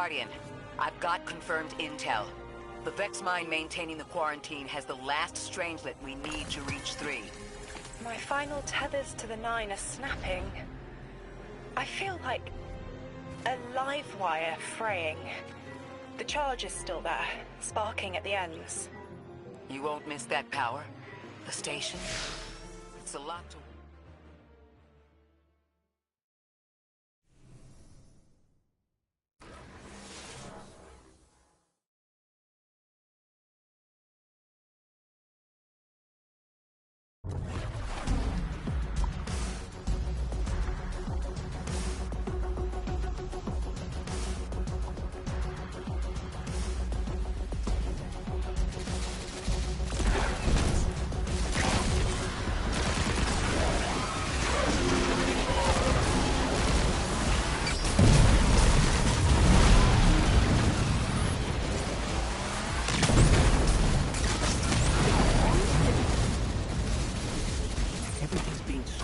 Guardian, I've got confirmed intel. The Vex mine maintaining the quarantine has the last strangelet we need to reach 3. My final tethers to the 9 are snapping. I feel like a live wire fraying. The charge is still there, sparking at the ends. You won't miss that power. The station. It's a lot to...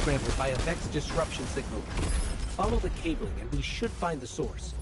Scrambled by a Vex disruption signal. Follow the cabling and we should find the source.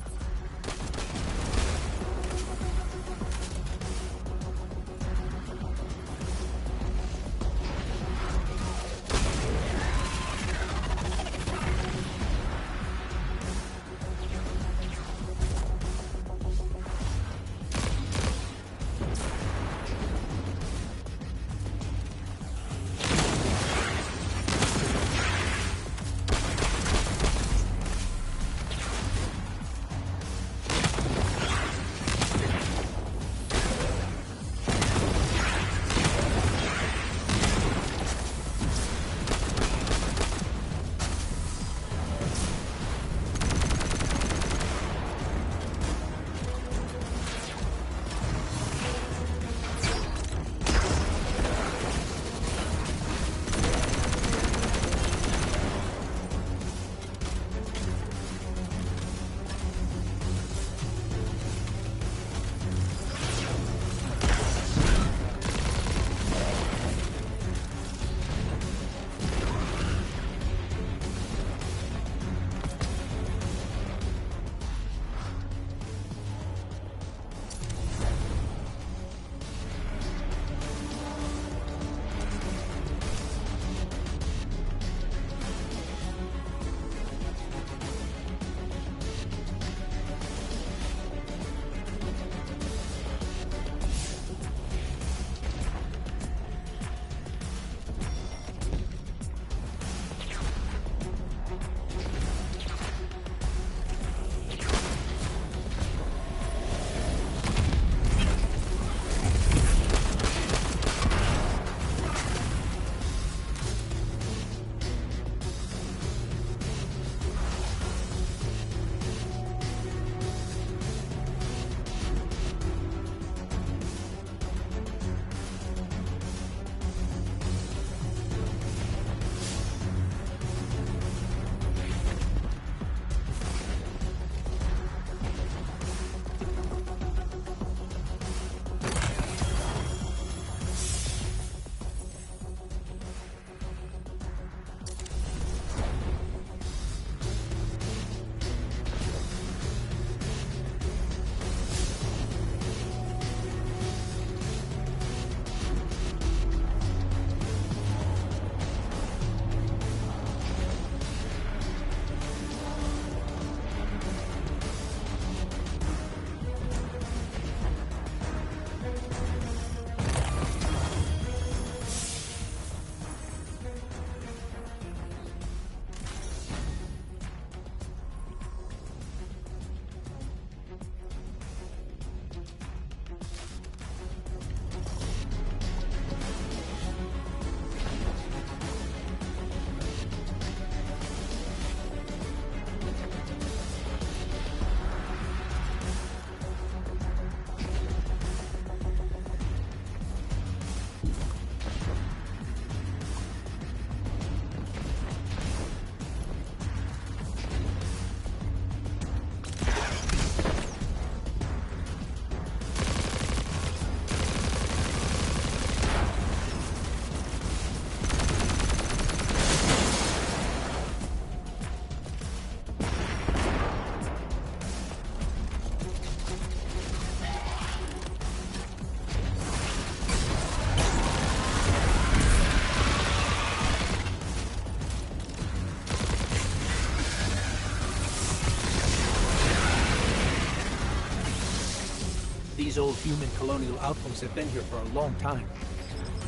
These old human colonial outposts have been here for a long time.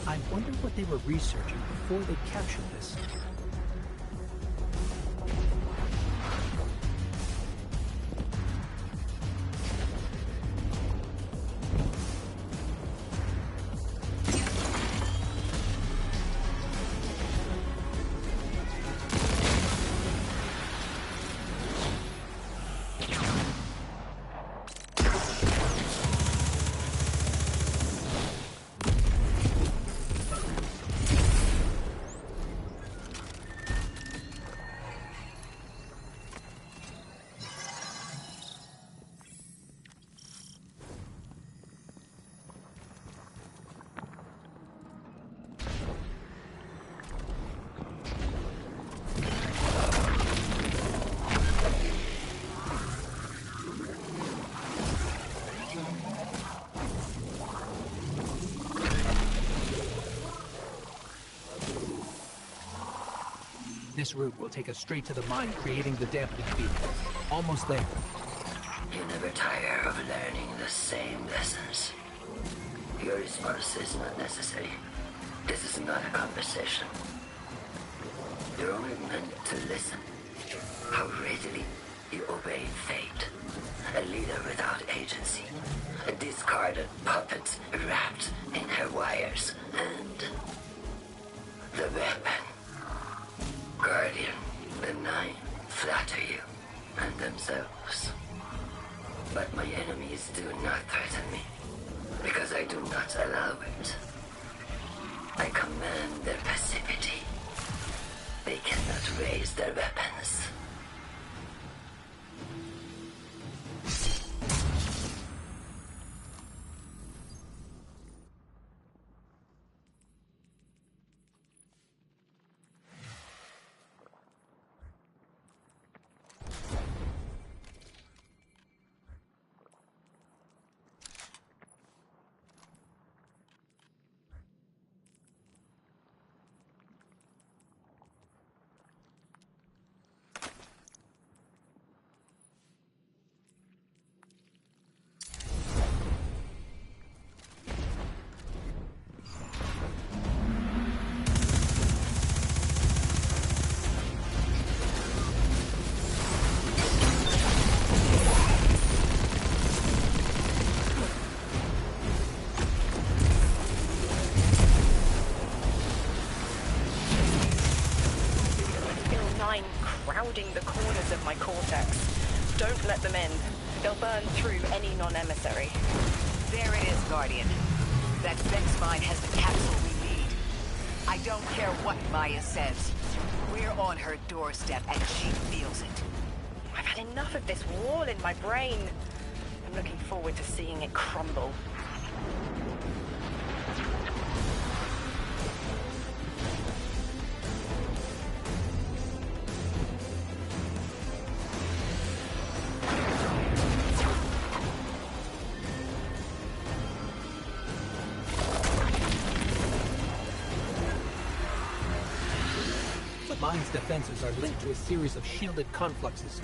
I wonder what they were researching before they captured this. This route will take us straight to the mine, creating the dampening field. Almost there. You never tire of learning the same lessons. Your response is not necessary. This is not a conversation. You're only meant to listen. How readily you obey fate. A leader without agency. A discarded puppet wrapped in her wires. And the weapon. Guardian, the Nine flatter you and themselves. But my enemies do not threaten me, because I do not allow it. I command their passivity. They cannot raise their weapons. Crowding the corners of my cortex. Don't let them in. They'll burn through any non-emissary. There it is, Guardian. That Vex mine has the capsule we need. I don't care what Maya says. We're on her doorstep and she feels it. I've had enough of this wall in my brain. I'm looking forward to seeing it crumble. The mine's defenses are linked to a series of shielded confluxes.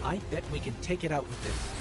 I bet we can take it out with this.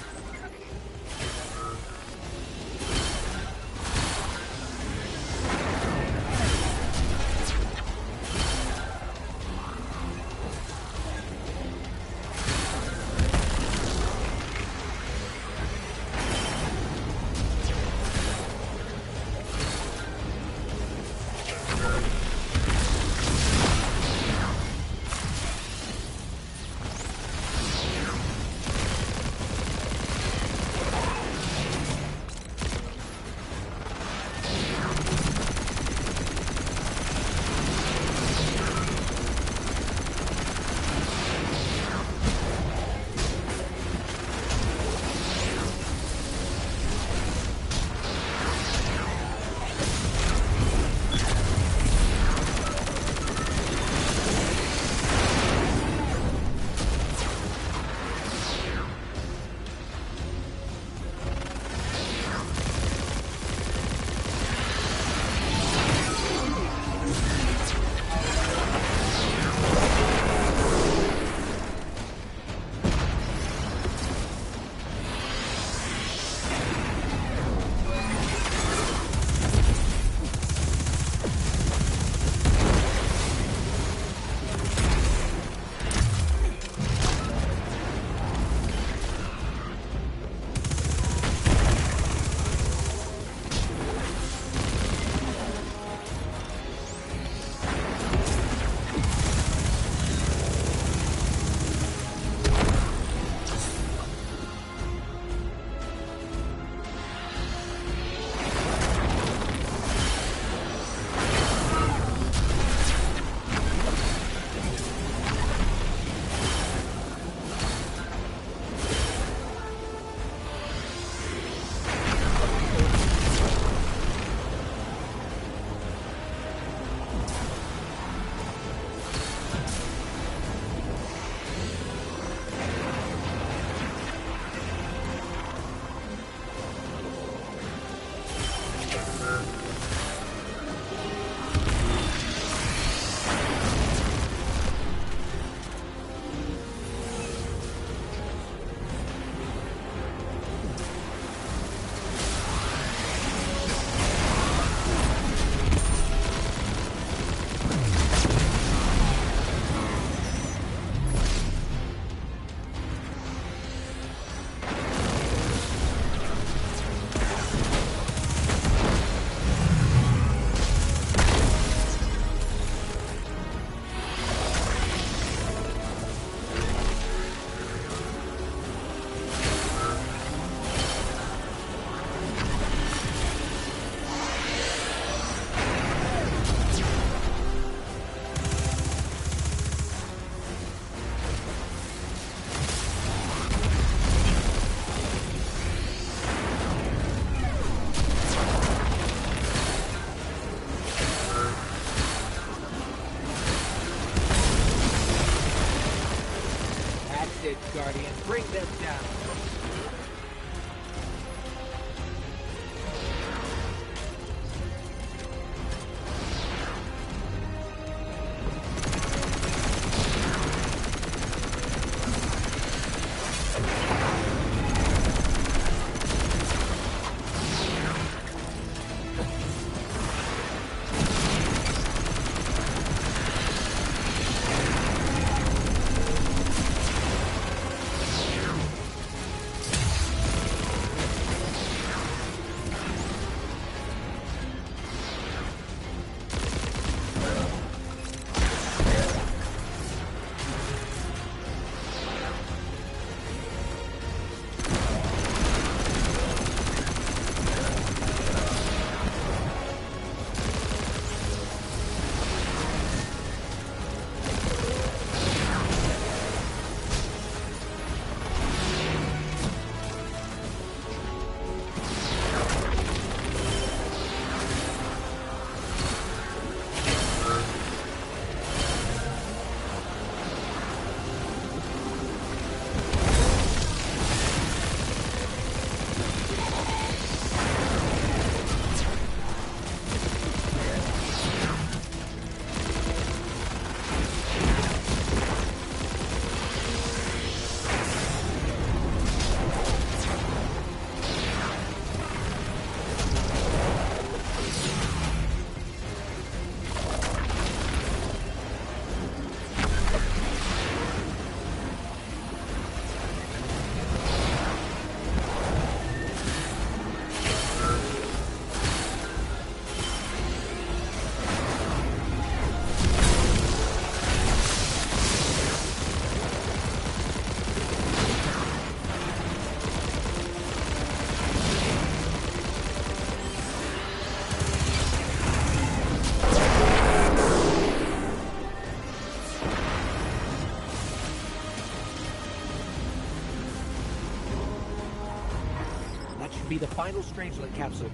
be the final Strangelet capsule.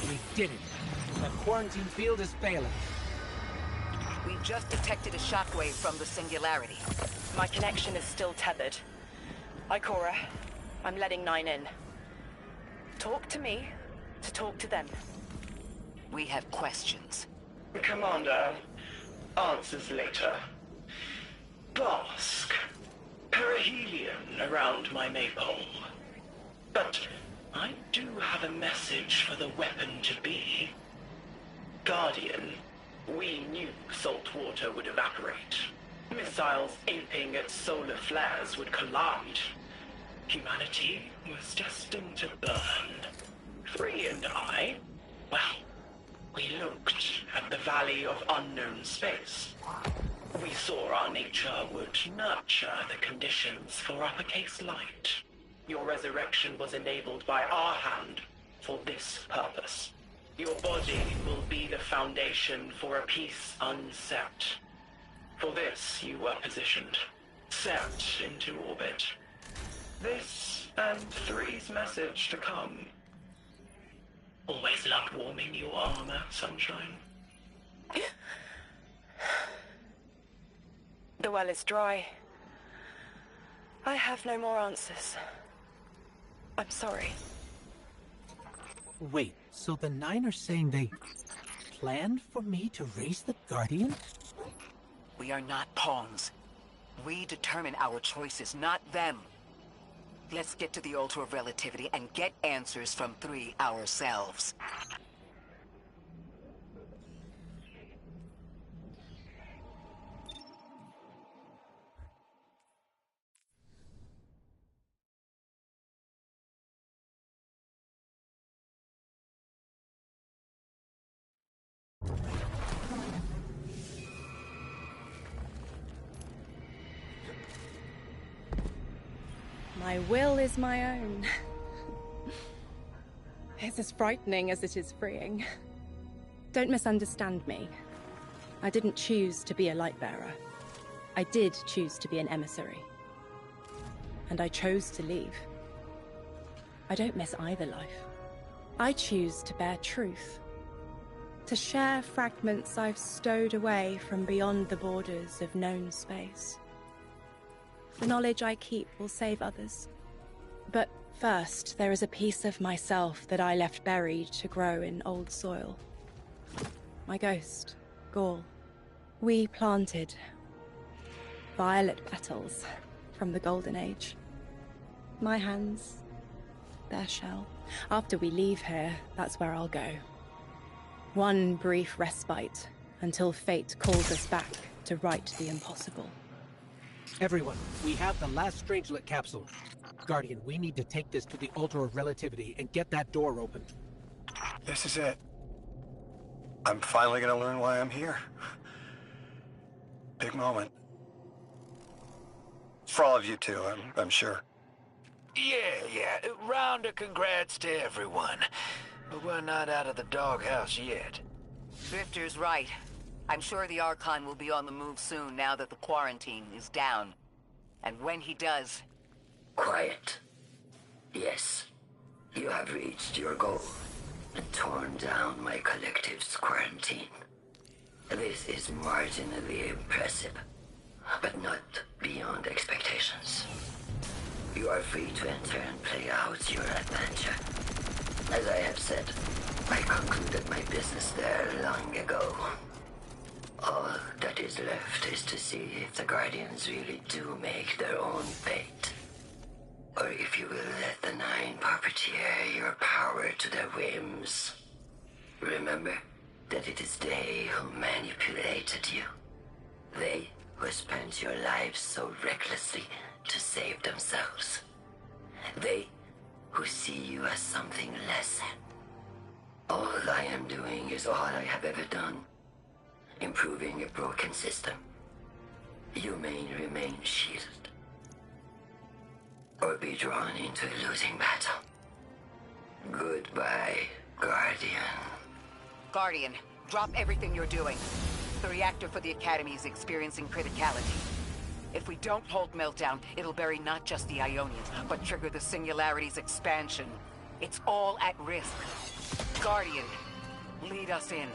We did it. The quarantine field is failing. We just detected a shockwave from the Singularity. My connection is still tethered. Ikora, I'm letting 9 in. Talk to me to talk to them. We have questions. Commander, answers later. Bask. Perihelion around my maypole. But I do have a message for the weapon-to-be. Guardian, we knew salt water would evaporate. Missiles aping at solar flares would collide. Humanity was destined to burn. Free and I, well, we looked at the Valley of Unknown Space. We saw our nature would nurture the conditions for uppercase light. Your resurrection was enabled by our hand for this purpose. Your body will be the foundation for a peace unset. For this you were positioned, set into orbit. This and 3's message to come. Always loved warming your armor, Sunshine. The well is dry. I have no more answers. I'm sorry. Wait, so the 9 are saying they planned for me to raise the Guardian? We are not pawns. We determine our choices, not them. Let's get to the Altar of Relativity and get answers from 3 ourselves. My will is my own. It's as frightening as it is freeing. Don't misunderstand me. I didn't choose to be a Lightbearer. I did choose to be an emissary. And I chose to leave. I don't miss either life. I choose to bear truth. To share fragments I've stowed away from beyond the borders of known space. The knowledge I keep will save others. But first, there is a piece of myself that I left buried to grow in old soil. My ghost, Gaul. We planted violet petals from the Golden Age. My hands, their shell. After we leave here, that's where I'll go. One brief respite until fate calls us back to right the impossible. Everyone, we have the last Strangelet capsule. Guardian, we need to take this to the Altar of Relativity and get that door open. This is it. I'm finally gonna learn why I'm here. Big moment. For all of you too, I'm sure. Yeah. Round of congrats to everyone. But we're not out of the doghouse yet. Drifter's right. I'm sure the Archon will be on the move soon now that the quarantine is down. And when he does... Quiet. Yes, you have reached your goal and torn down my collective's quarantine. This is marginally impressive, but not beyond expectations. You are free to enter and play out your adventure. As I have said, I concluded my business there long ago. All that is left is to see if the Guardians really do make their own fate. Or if you will let the 9 puppeteer your power to their whims. Remember that it is they who manipulated you. They who spent your lives so recklessly to save themselves. They who see you as something less than. All I am doing is all I have ever done. Improving a broken system. You may remain shielded. Or be drawn into a losing battle. Goodbye, Guardian. Guardian, drop everything you're doing. The reactor for the Academy is experiencing criticality. If we don't hold Meltdown, it'll bury not just the Ionians, but trigger the Singularity's expansion. It's all at risk. Guardian, lead us in.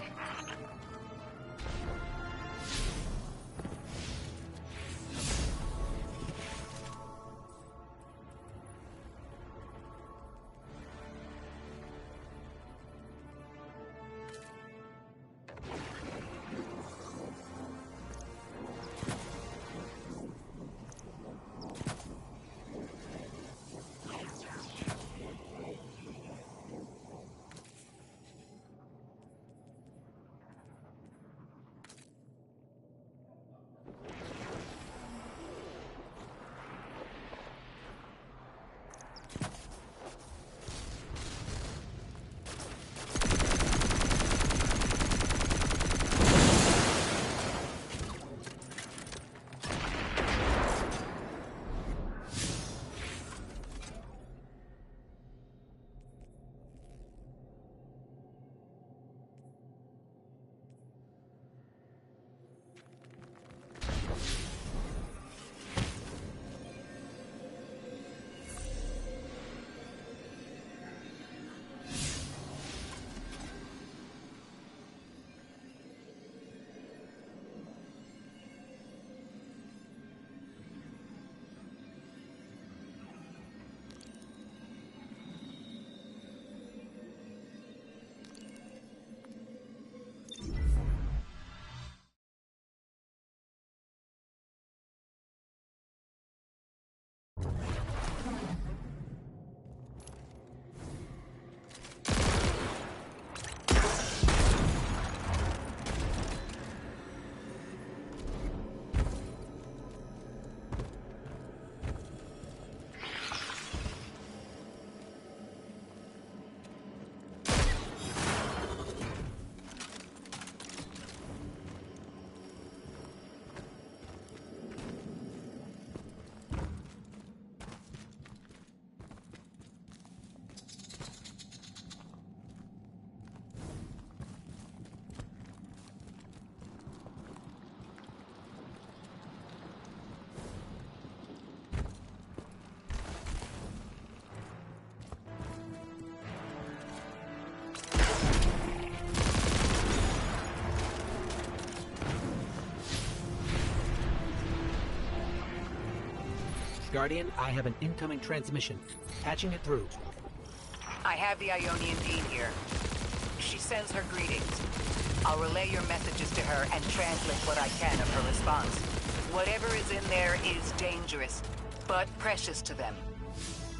Guardian, I have an incoming transmission. Patching it through. I have the Ionian Dean here. She sends her greetings. I'll relay your messages to her and translate what I can of her response. Whatever is in there is dangerous, but precious to them.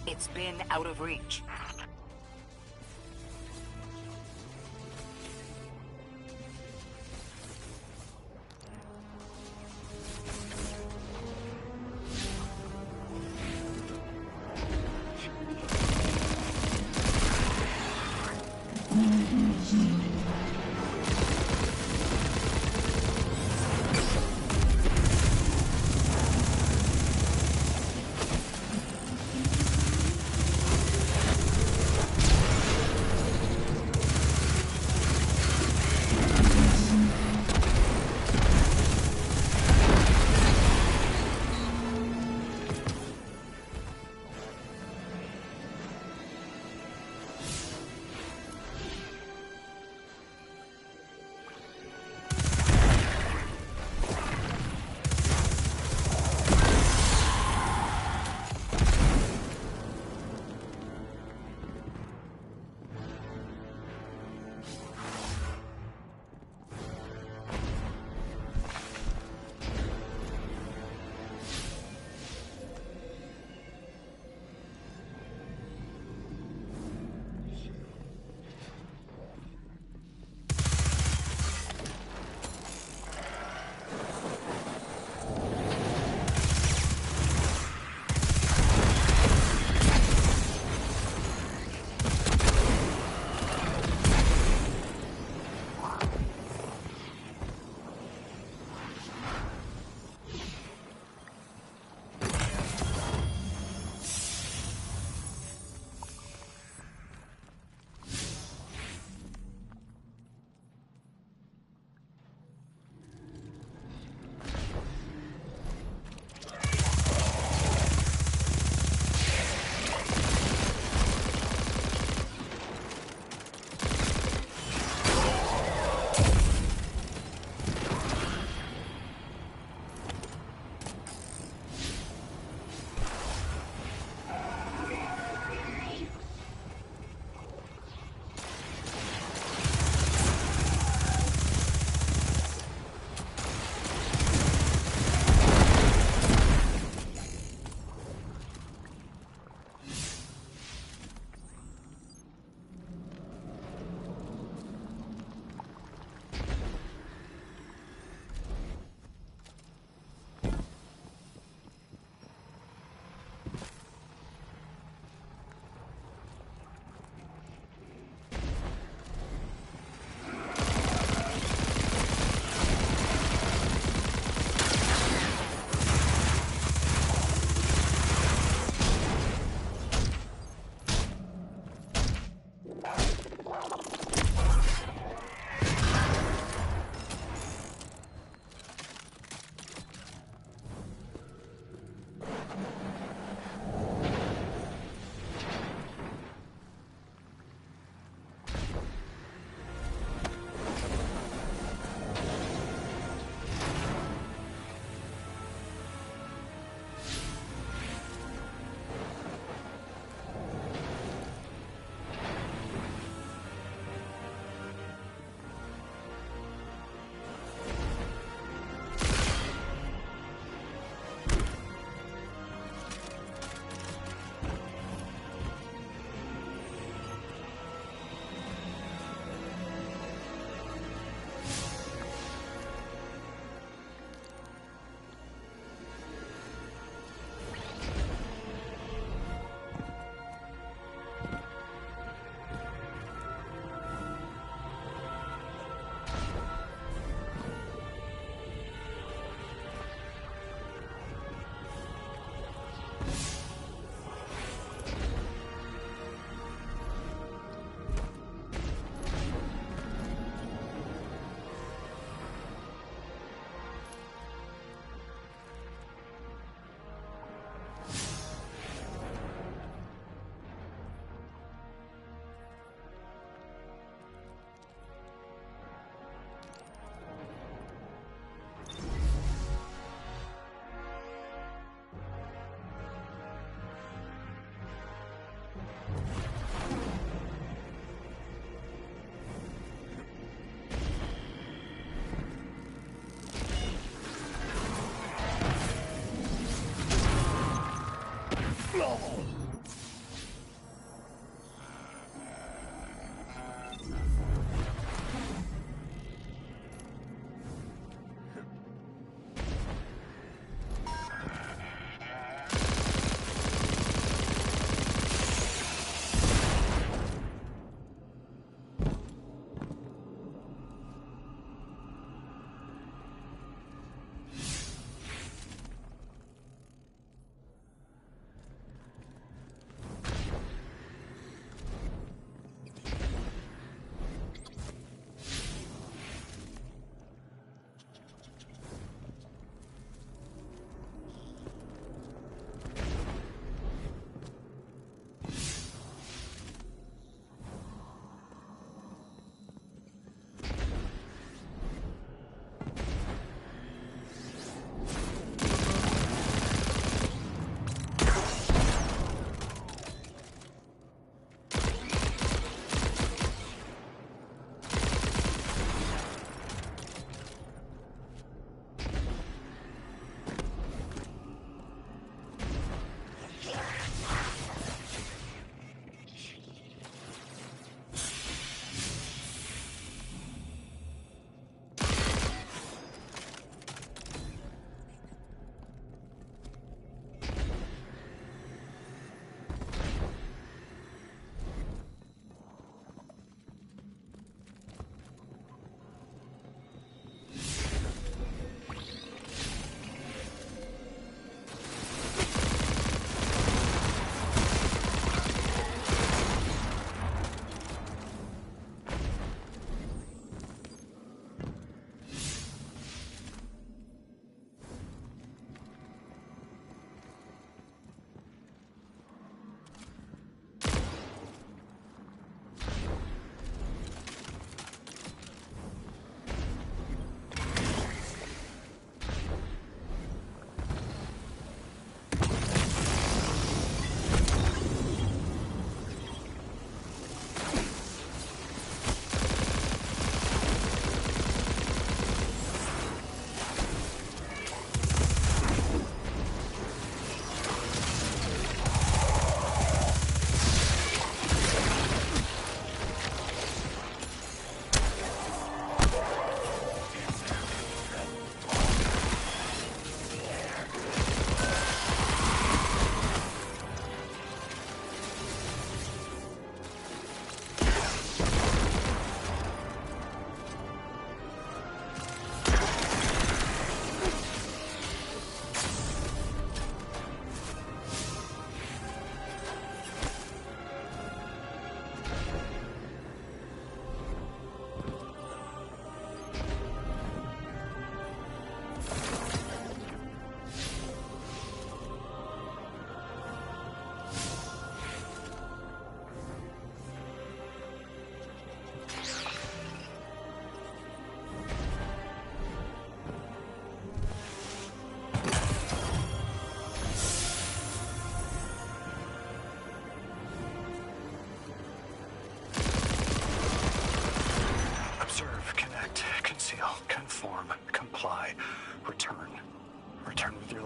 It's been out of reach.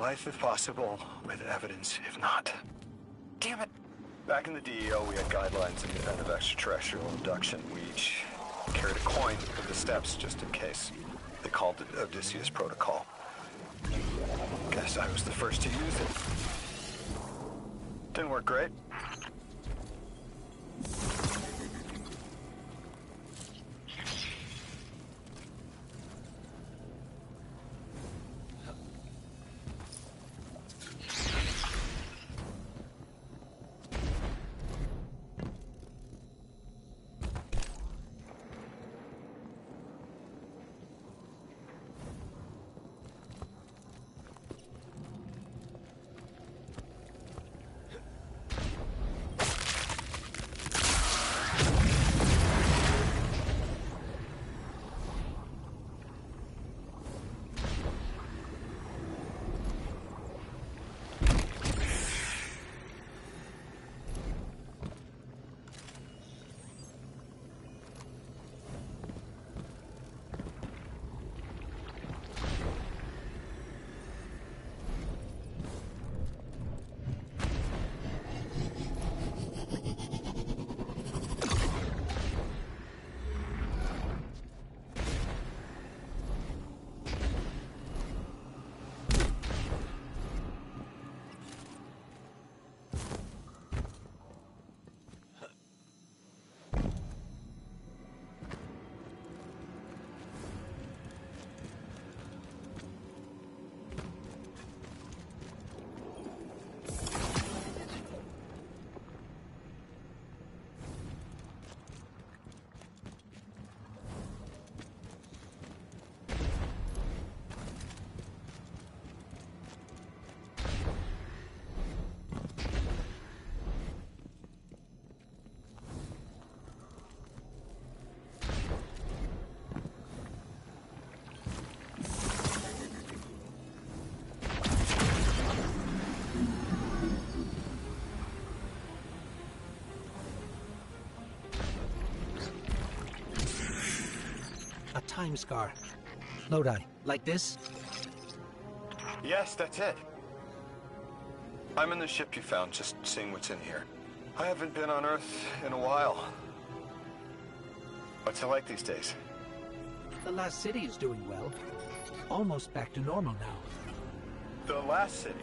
Life if possible, with evidence if not. Damn it. Back in the DEO, we had guidelines in the event of extraterrestrial abduction. We each carried a coin with the steps just in case. They called it Odysseus Protocol. Guess I was the first to use it. Didn't work great. A time scar. Lodi, like this? Yes, that's it. I'm in the ship you found, just seeing what's in here. I haven't been on Earth in a while. What's it like these days? The last city is doing well. Almost back to normal now. The last city?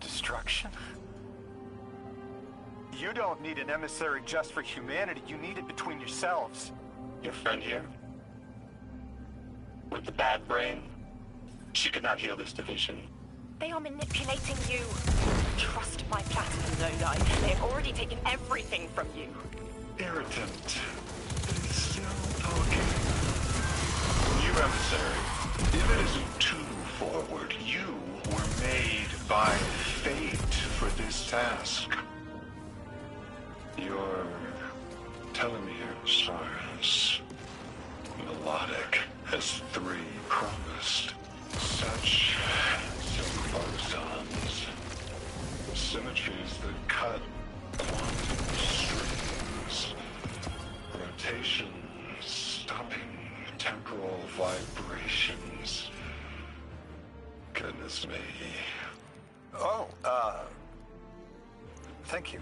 destruction? You don't need an emissary just for humanity. You need it between yourselves. Your friend here? With the bad brain? She could not heal this division. They are manipulating you. Trust my platinum, Lodi. They have already taken everything from you. Irritant. But he's still talking. You, emissary, if it isn't too forward, you were made by fate for this task. Your telomere stars, melodic as 3 promised. Such handsome bosons. Symmetries that cut quantum strings. Rotation stopping temporal vibrations. Goodness me. Oh, thank you.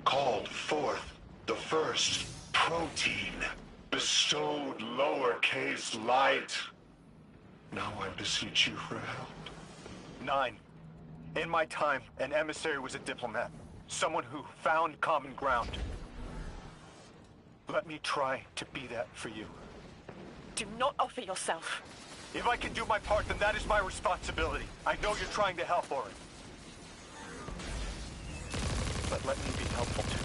Called forth the first protein, bestowed lowercase light. Now I beseech you for help. 9. In my time, an emissary was a diplomat. Someone who found common ground. Let me try to be that for you. Do not offer yourself. If I can do my part, then that is my responsibility. I know you're trying to help, Orin. But let me be helpful too.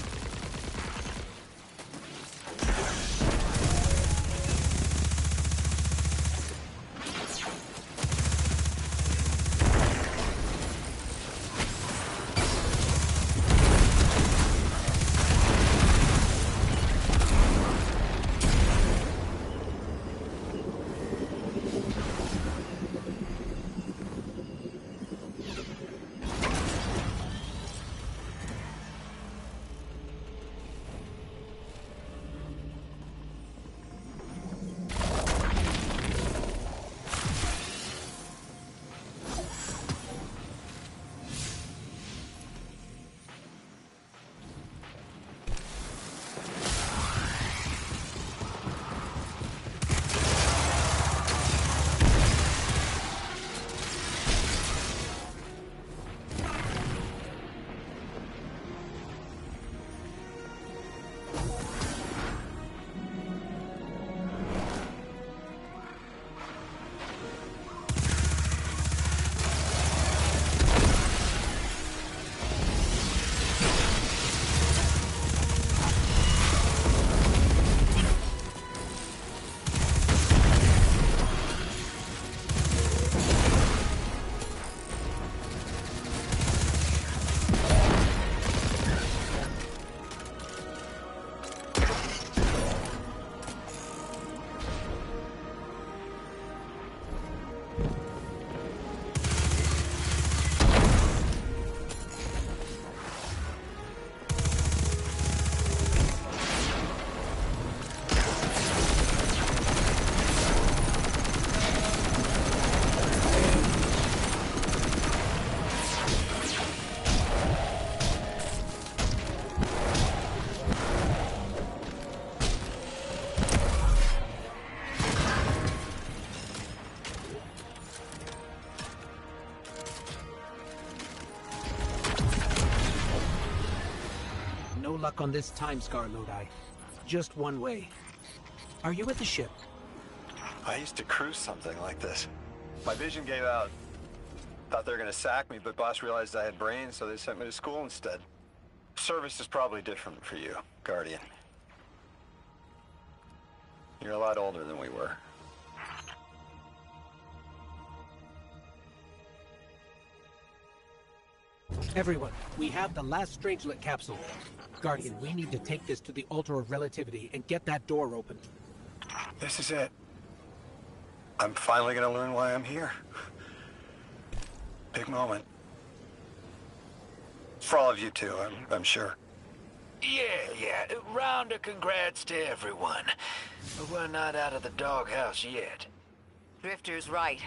No luck on this time, Scar Lodi. Just one way. Are you at the ship? I used to cruise something like this. My vision gave out. Thought they were gonna sack me, but boss realized I had brains, so they sent me to school instead. Service is probably different for you, Guardian. You're a lot older than we were. Everyone, we have the last Strangelet capsule. Guardian, we need to take this to the Altar of Relativity and get that door open. This is it. I'm finally gonna learn why I'm here. Big moment. For all of you too, I'm sure. Yeah. Round of congrats to everyone. But we're not out of the doghouse yet. Drifter's right.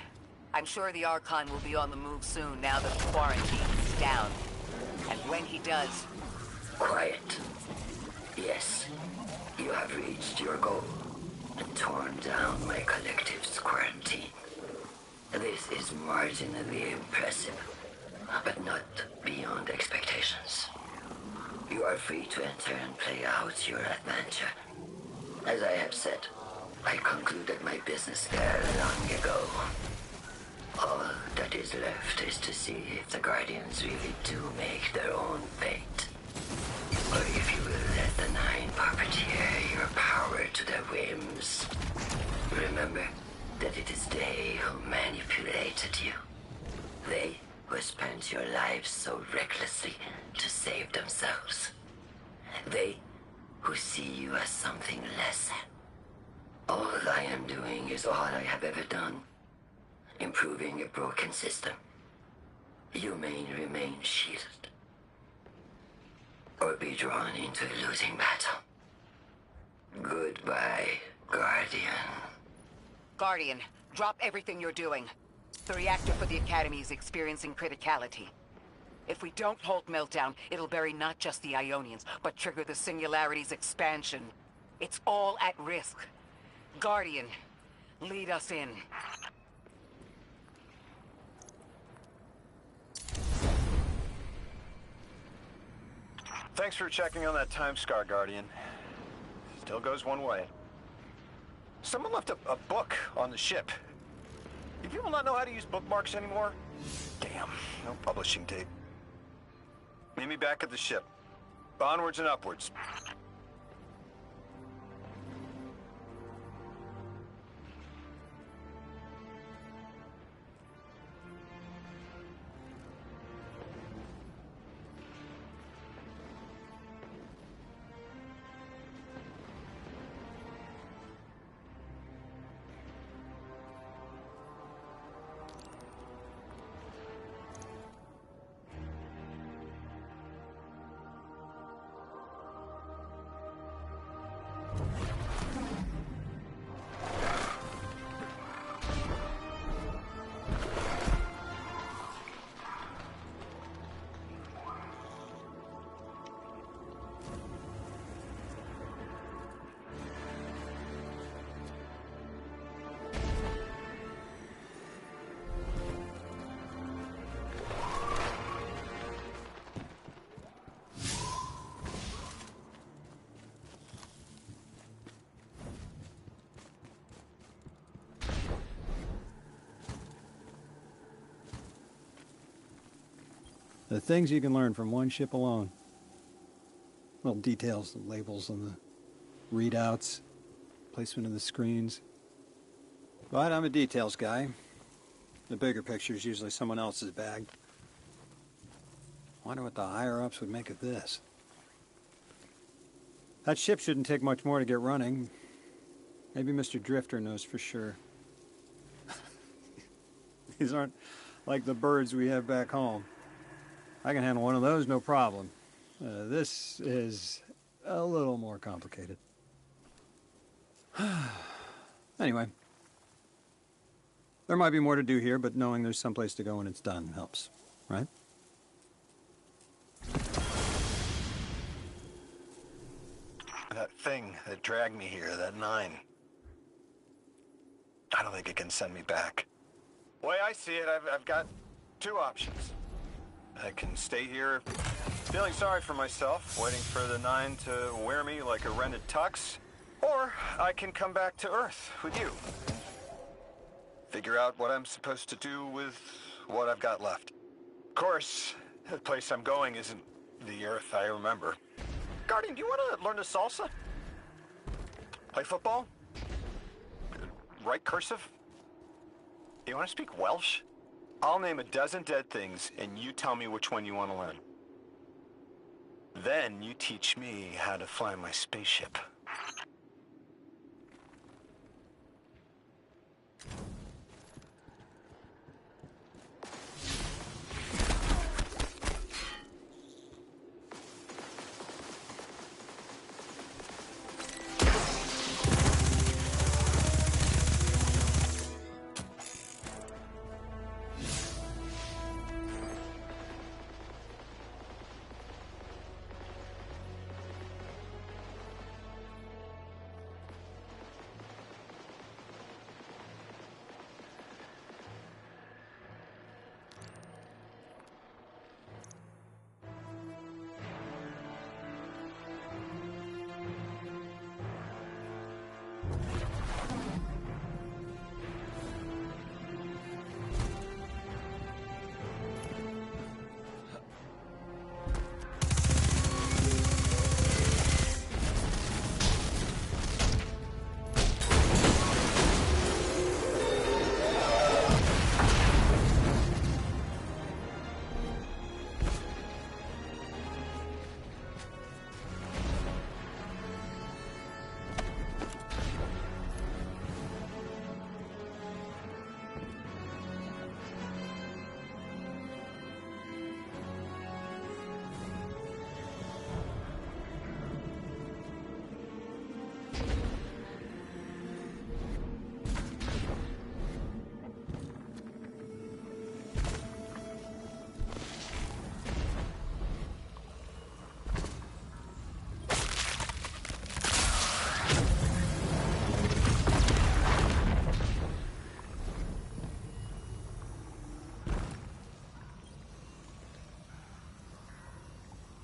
I'm sure the Archon will be on the move soon now that the quarantine is down. And when he does... Quiet. Yes, you have reached your goal and torn down my collective's quarantine. This is marginally impressive, but not beyond expectations. You are free to enter and play out your adventure. As I have said, I concluded my business there long ago. All that is left is to see if the Guardians really do make their own fate. Or if you will let the Nine puppeteer your power to their whims. Remember that it is they who manipulated you. They who spent your lives so recklessly to save themselves. They who see you as something less. All I am doing is all I have ever done. Improving a broken system. You may remain shielded. Or be drawn into a losing battle. Goodbye, Guardian. Guardian, drop everything you're doing. The reactor for the Academy is experiencing criticality. If we don't halt Meltdown, it'll bury not just the Ionians, but trigger the Singularity's expansion. It's all at risk. Guardian, lead us in. Thanks for checking on that time scar, Guardian. Still goes one way. Someone left a book on the ship. Do people not know how to use bookmarks anymore? Damn, no publishing date. Meet me back at the ship. Onwards and upwards. The things you can learn from one ship alone. Little details, the labels on the readouts, placement of the screens. But I'm a details guy. The bigger picture is usually someone else's bag. Wonder what the higher-ups would make of this. That ship shouldn't take much more to get running. Maybe Mr. Drifter knows for sure. These aren't like the birds we have back home. I can handle one of those, no problem. This is a little more complicated. Anyway. There might be more to do here, but knowing there's someplace to go when it's done helps, right? That thing that dragged me here, that 9. I don't think it can send me back. The way I see it, I've got 2 options. I can stay here, feeling sorry for myself, waiting for the 9 to wear me like a rented tux, Or I can come back to Earth with you. Figure out what I'm supposed to do with what I've got left. Of course, the place I'm going isn't the Earth I remember. Guardian, do you want to learn the salsa? Play football? Write cursive? Do you want to speak Welsh? I'll name a dozen dead things, and you tell me which one you want to learn. Then you teach me how to fly my spaceship.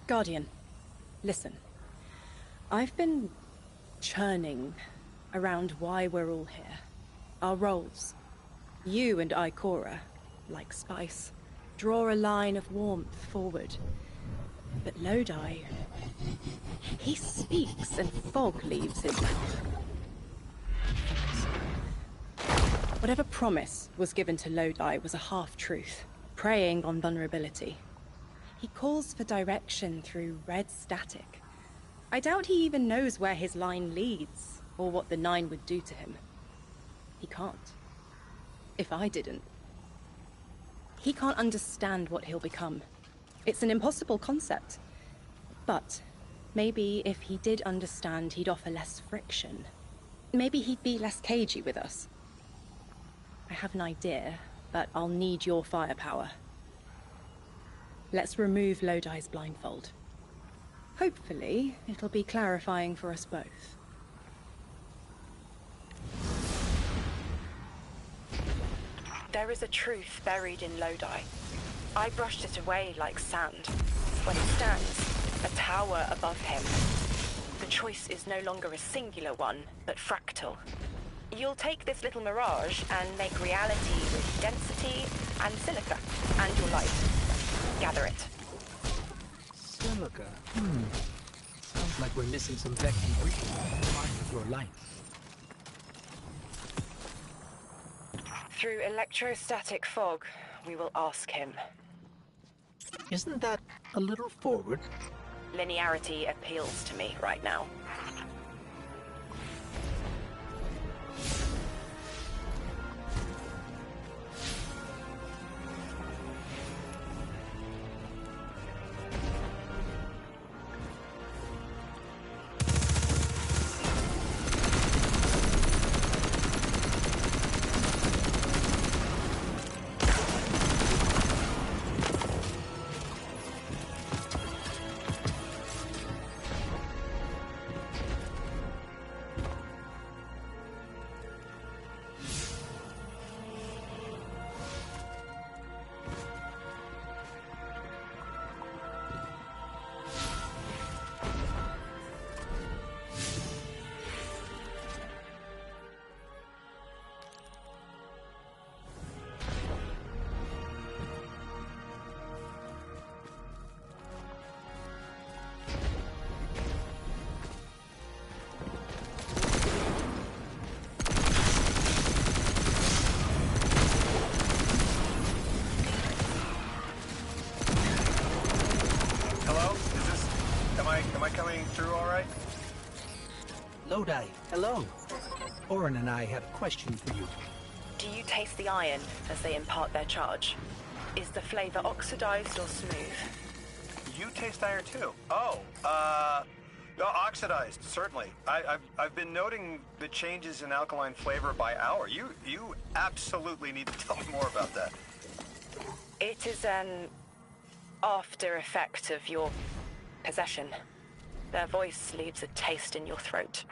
Guardian, listen. I've been churning around why we're all here. Our roles. You and Ikora, like spice, draw a line of warmth forward. But Lodi, he speaks and fog leaves his mouth. Whatever promise was given to Lodi was a half-truth, preying on vulnerability. He calls for direction through red static. I doubt he even knows where his line leads, or what the Nine would do to him. He can't. If I didn't. He can't understand what he'll become. It's an impossible concept. But maybe if he did understand, he'd offer less friction. Maybe he'd be less cagey with us. I have an idea, but I'll need your firepower. Let's remove Lodi's blindfold. Hopefully, it'll be clarifying for us both. There is a truth buried in Lodi. I brushed it away like sand. When it stands, a tower above him. The choice is no longer a singular one, but fractal. You'll take this little mirage and make reality with density and silica, and your light. Gather it. Silica. Sounds like we're missing some Vex ingredients. Combined with your light. Through electrostatic fog, we will ask him. Isn't that a little forward? Linearity appeals to me right now. Hello? Is this... Am I coming through all right? Lodi, hello. Orin and I have a question for you. Do you taste the iron as they impart their charge? Is the flavor oxidized or smooth? You taste iron too. Oh, no, oxidized, certainly. I've been noting the changes in alkaline flavor by hour. You absolutely need to tell me more about that. It is an after effect of your possession. Their voice leaves a taste in your throat.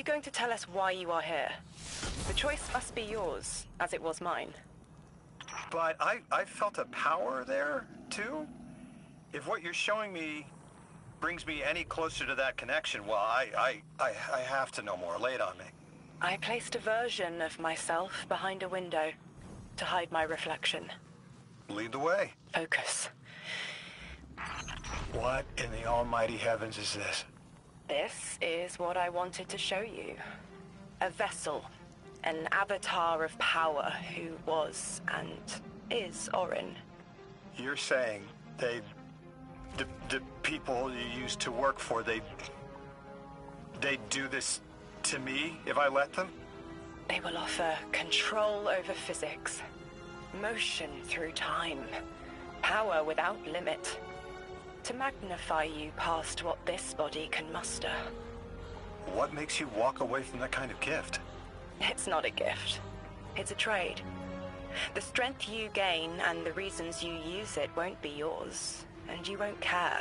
you going to tell us why you are here? The choice must be yours, as it was mine. But I felt a power there, too. If what you're showing me brings me any closer to that connection, well, I have to know more. Lay it on me. I placed a version of myself behind a window to hide my reflection. Lead the way. Focus. What in the almighty heavens is this? This is what I wanted to show you. A vessel. An avatar of power who was and is Orin. You're saying the people you used to work for, they'd do this to me if I let them? They will offer control over physics, motion through time, power without limit, to magnify you past what this body can muster. What makes you walk away from that kind of gift? It's not a gift. It's a trade. The strength you gain and the reasons you use it won't be yours, and you won't care.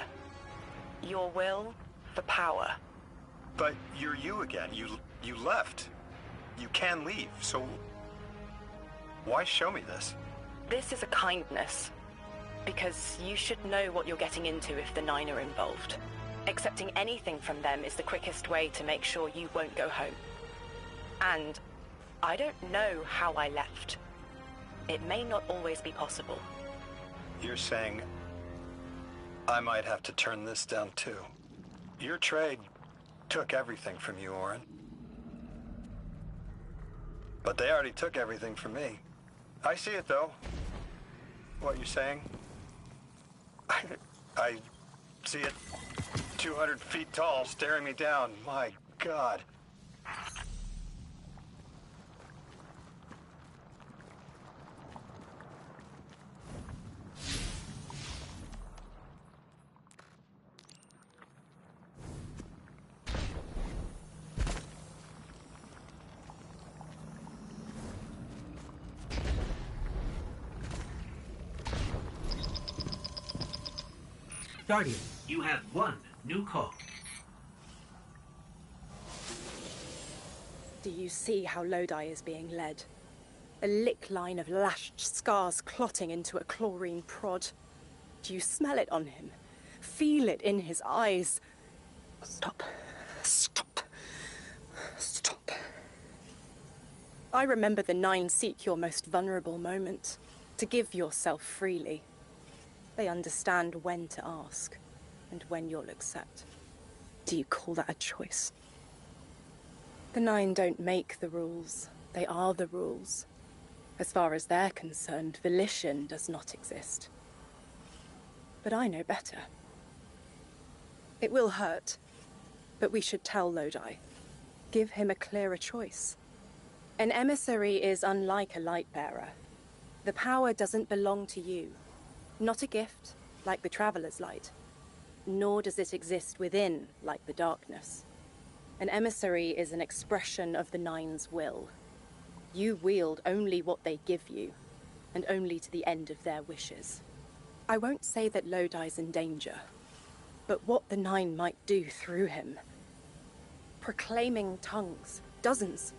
Your will for power. But you're you again. You left. You can leave, so why show me this? This is a kindness, because you should know what you're getting into if the Nine are involved. Accepting anything from them is the quickest way to make sure you won't go home. And I don't know how I left. It may not always be possible. You're saying I might have to turn this down too. Your trade took everything from you, Orin. But they already took everything from me. I see it, though. What you're saying. I see it 200 feet tall, staring me down. My God. Guardian, you have one new call. Do you see how Lodi is being led? A lick line of lashed scars clotting into a chlorine prod. Do you smell it on him? Feel it in his eyes? Stop. Stop. Stop. I remember the Nine seek your most vulnerable moment, to give yourself freely. They understand when to ask, and when you'll accept. Do you call that a choice? The Nine don't make the rules. They are the rules. As far as they're concerned, volition does not exist. But I know better. It will hurt, but we should tell Lodi. Give him a clearer choice. An emissary is unlike a light bearer. The power doesn't belong to you. Not a gift, like the Traveler's Light. Nor does it exist within, like the darkness. An emissary is an expression of the Nine's will. You wield only what they give you, and only to the end of their wishes. I won't say that Lodi's in danger, but what the Nine might do through him. Proclaiming tongues, dozens.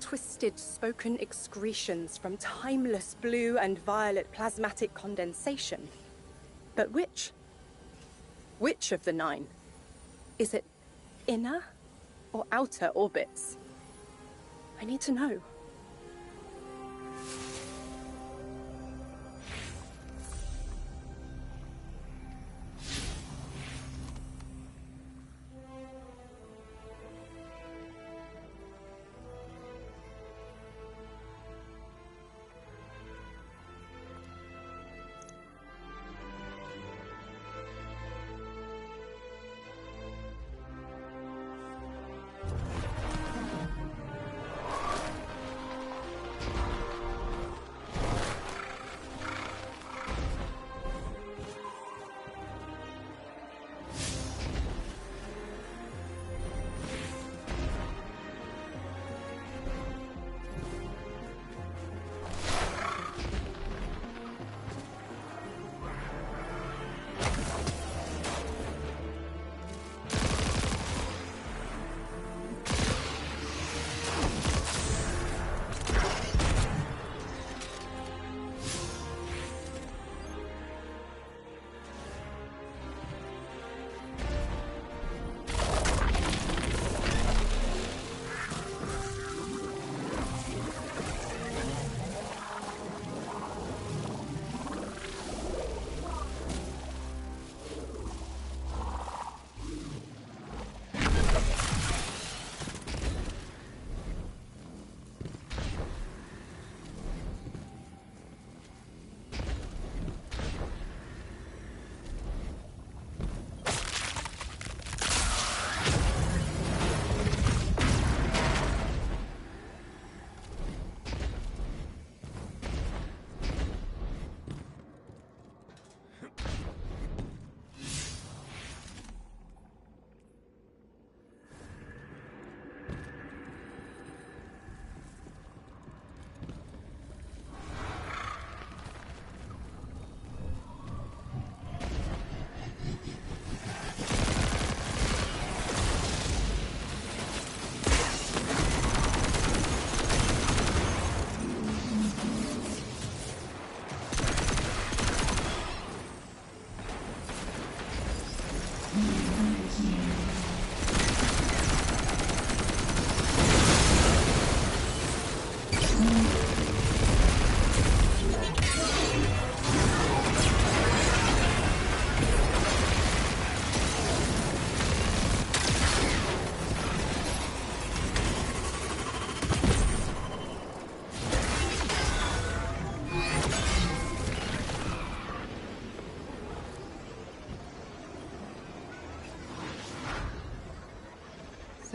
Twisted spoken excretions from timeless blue and violet plasmatic condensation. But which? Which of the Nine? Is it inner or outer orbits? I need to know.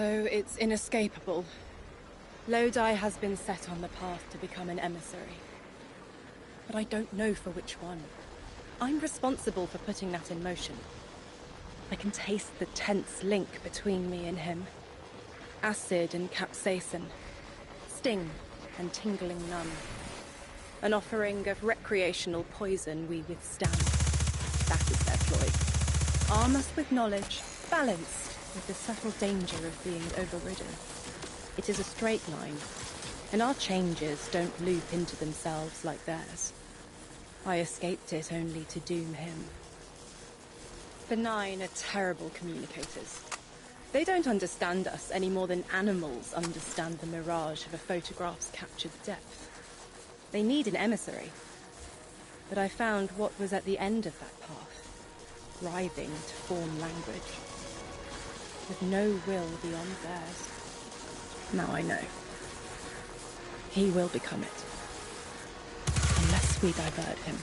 So it's inescapable. Lodi has been set on the path to become an emissary. But I don't know for which one. I'm responsible for putting that in motion. I can taste the tense link between me and him. Acid and capsaicin. Sting and tingling numb. An offering of recreational poison we withstand. That is their ploy. Arm us with knowledge, balanced with the subtle danger of being overridden. It is a straight line, and our changes don't loop into themselves like theirs. I escaped it only to doom him. The Nine are terrible communicators. They don't understand us any more than animals understand the mirage of a photograph's captured depth. They need an emissary. But I found what was at the end of that path, writhing to form language, with no will beyond theirs. Now I know. He will become it. Unless we divert him.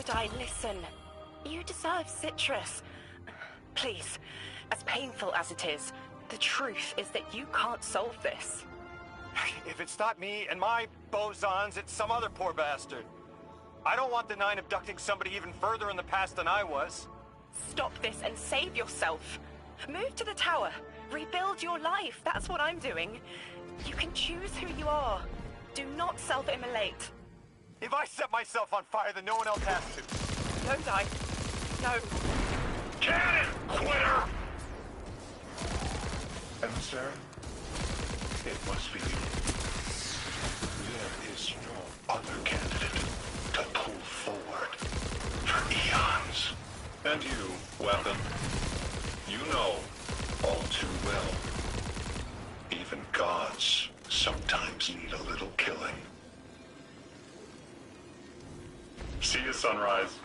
Lodi, listen. You deserve Citrus. Please, as painful as it is, the truth is that you can't solve this. If it's not me and my bosons, it's some other poor bastard. I don't want the Nine abducting somebody even further in the past than I was. Stop this and save yourself. Move to the tower. Rebuild your life. That's what I'm doing. You can choose who you are. Do not self-immolate. If I set myself on fire, then no one else has to. Lodi. No. Cannon! Quitter! Emissary? It must be you. There is no other candidate to pull forward for eons. And you, Weapon, you know all too well. Even gods sometimes need a little killing. See you, Sunrise.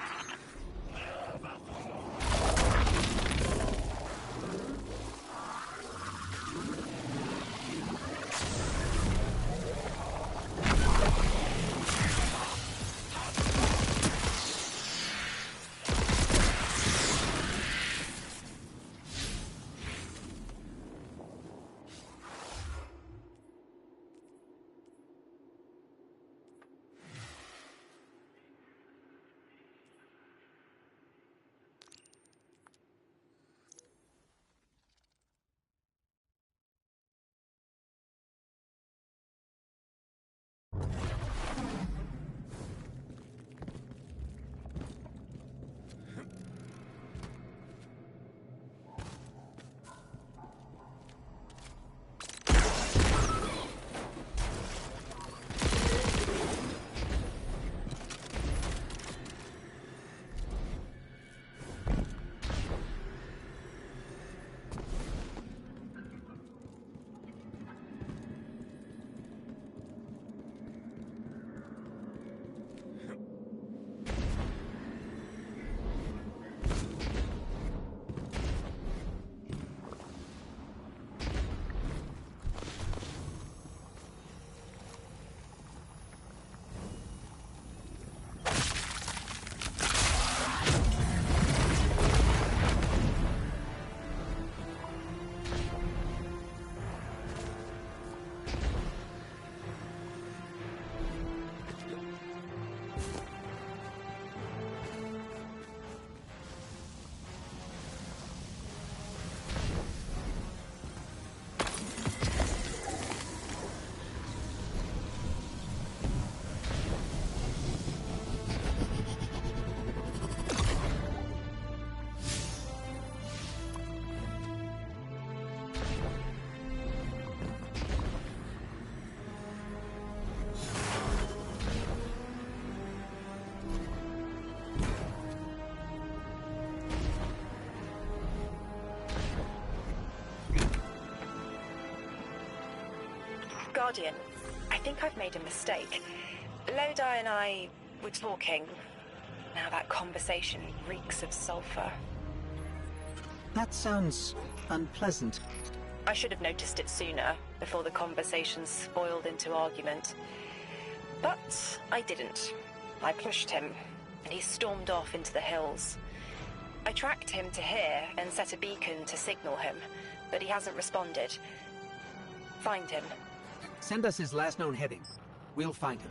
Guardian, I think I've made a mistake. Lodi and I were talking. Now that conversation reeks of sulfur. That sounds unpleasant. I should have noticed it sooner, before the conversation spoiled into argument. But I didn't. I pushed him, and he stormed off into the hills. I tracked him to here and set a beacon to signal him, but he hasn't responded. Find him. Send us his last known heading. We'll find him.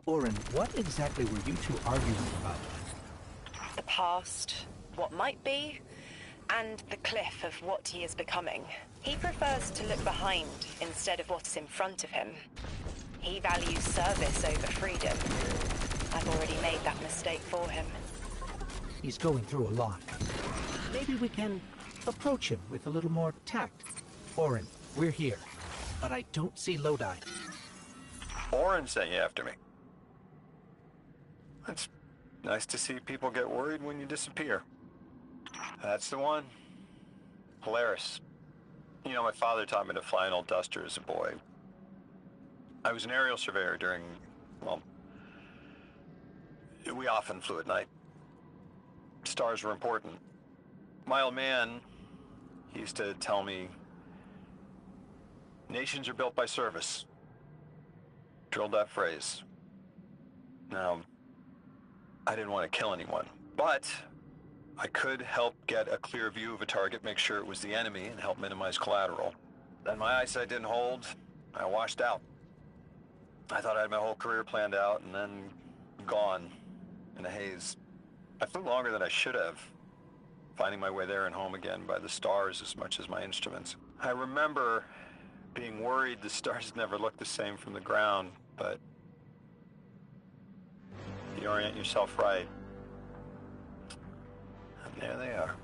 Orin, what exactly were you two arguing about? The past, what might be, and the cliff of what he is becoming. He prefers to look behind instead of what's in front of him. He values service over freedom. I've already made that mistake for him. He's going through a lot. Maybe we can approach him with a little more tact. Orin, we're here, but I don't see Lodi. Orin sent you after me. It's nice to see people get worried when you disappear. That's the one. Polaris. You know, my father taught me to fly an old Duster as a boy. I was an aerial surveyor during, well, we often flew at night. Stars were important. My old man, he used to tell me, nations are built by service. Drilled that phrase. Now, I didn't want to kill anyone, but I could help get a clear view of a target, make sure it was the enemy, and help minimize collateral. Then my eyesight didn't hold. I washed out. I thought I had my whole career planned out, and then gone in a haze. I flew longer than I should have, finding my way there and home again by the stars as much as my instruments. I remember being worried the stars never look the same from the ground, but you orient yourself right, and there they are.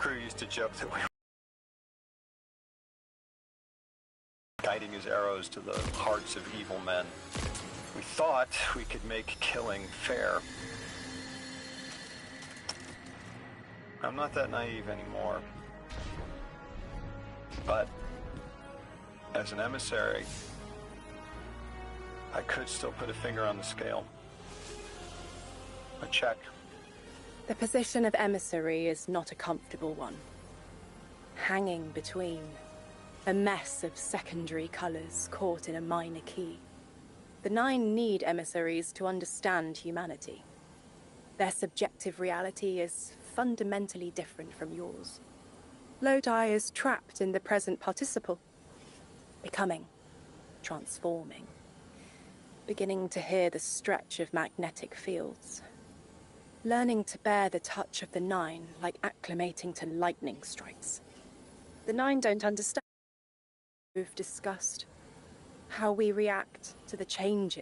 crew used to joke that we were guiding his arrows to the hearts of evil men. We thought we could make killing fair. I'm not that naive anymore. But as an emissary, I could still put a finger on the scale. A check. The position of emissary is not a comfortable one. Hanging between a mess of secondary colors caught in a minor key. The Nine need emissaries to understand humanity. Their subjective reality is fundamentally different from yours. Lodi is trapped in the present participle, becoming, transforming, beginning to hear the stretch of magnetic fields, learning to bear the touch of the Nine like acclimating to lightning strikes. The Nine don't understand. We've discussed how we react to the changes